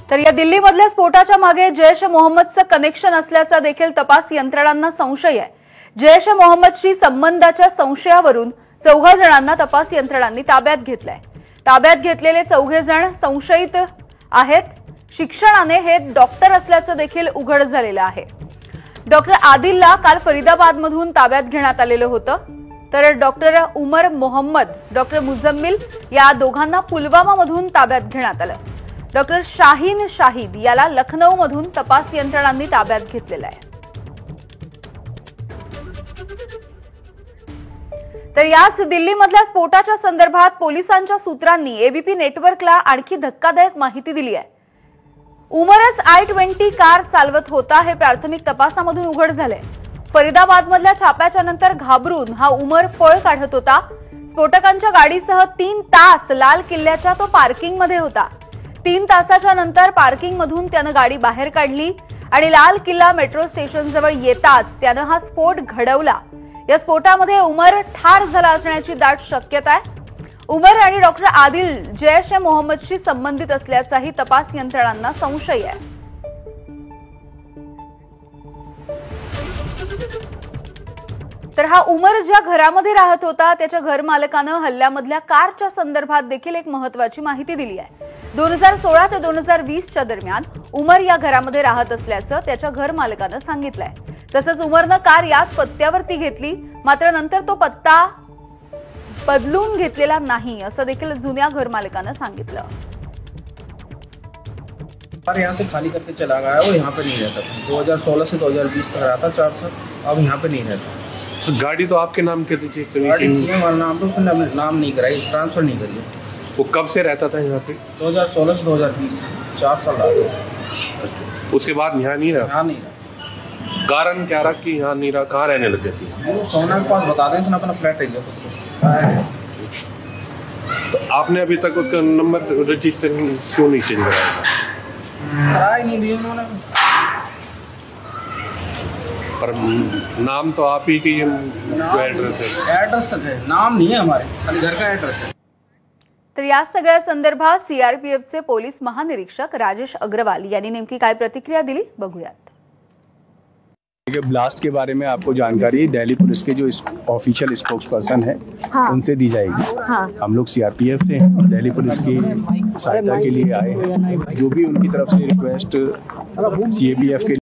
तर या दिल्लीमधल्या स्फोटाच्या मागे जैश ए मोहम्मदचं कनेक्शन असल्याचा देखील तपास यंत्रणांना संशय आहे। जैश ए मोहम्मदशी संबंधाच्या संशयावरून 14 जणांना तपास यंत्रणांनी ताब्यात घेतलंय। ताब्यात घेतलेले 14 जण संशयित आहेत। शिक्षणाने हे डॉक्टर असल्याचं देखील उघड झालेलं आहे। डॉक्टर आदिलला काल फरीदाबादमधून ताब्यात घेण्यात आलेलं होतं, तर डॉक्टर उमर मोहम्मद, डॉक्टर मुजम्मिल या दोघांना पुलवामामधून ताब्यात घेण्यात आलं। डॉक्टर शाहीन शाहिद याला लखनौमधून तपास यंत्रणांनी ताब्यात घेतलेलं आहे। तर याच दिल्लीमधल्या स्फोटाच्या संदर्भात पोलिसांच्या सूत्रांनी एबीपी नेटवर्कला आणखी धक्कादायक माहिती दिली आहे। उमरच I-20 कार चालवत होता हे प्राथमिक तपासामधून उघड झालंय। फरीदाबादमधल्या छाप्याच्या नंतर घाबरून हा उमर पळ काढत होता। स्फोटकांच्या गाडीसह 3 तास लाल किल्ल्याच्या तो पार्किंगमध्ये होता। 3 तासाच्या नंतर पार्किंगमधून त्यानं गाडी बाहेर काढली आणि लाल किल्ला मेट्रो स्टेशनजवळ येताच त्यानं हा स्फोट घडवला। या स्फोटामध्ये उमर ठार झाला असण्याची दाट शक्यता आहे। उमर आणि डॉक्टर आदिल जैश ए मोहम्मदशी संबंधित असल्याचाही तपास यंत्रणांना संशय आहे। तर हा उमर ज्या घरामध्ये राहत होता त्याच्या घरमालकानं हल्ल्यामधल्या कारच्या संदर्भात देखील एक महत्त्वाची माहिती दिली आहे। 2016 ते 2020च्या दरम्यान उमर या घरामध्ये राहत असल्याचं त्याच्या घरमालकानं सांगितलंय। तसंच उमरनं कार याच पत्त्यावरती घेतली, मात्र नंतर तो पत्ता बदलून घेतलेला नाही असं देखील जुन्या घरमालकानं सांगितलं। और यहाँ से खाली करके चला गया है, वो यहाँ पे नहीं रहता था। 2016 से 2020 तक रहा था 4 साल, अब यहाँ पे नहीं रहता। तो गाड़ी तो आपके नाम की थी? गाड़ी थी हमारा नाम, तो उसने नाम नहीं कराई, ट्रांसफर नहीं करी। वो कब से रहता था यहाँ पे? 2016 से 2020, 4 साल रहा। उसके बाद यहाँ नहीं रहा? यहाँ नहीं रहा। कारण क्या रहा कि यहाँ नहीं रहा? कहाँ रहने लग गया थी? वो सोना के पास बता दें, अपना फ्लैट है। तो आपने अभी तक उसका नंबर रजिस्ट्रेशन क्यों नहीं चेंज कराया? कराया नहीं दिया उन्होंने। पर नाम तो आप ही की एड्रेस है। एड्रेस तक है, नाम नहीं है हमारे, खाली घर का एड्रेस है। तर या सगळ्या संदर्भात सीआरपीएफचे पोलीस महानिरीक्षक राजेश अग्रवाल यांनी नेमकी काय प्रतिक्रिया दिली बघूयात। ब्लास्ट के बारे में आपको जानकारी दिल्ली पुलिस के जो ऑफिशियल स्पोक्स पर्सन है उनसे दी जाएगी। हम लोग सीआरपीएफ से हैं, दिल्ली पुलिस की सहायता के लिए आए हैं। जो भी उनकी तरफ से रिक्वेस्ट सीएबीएफ के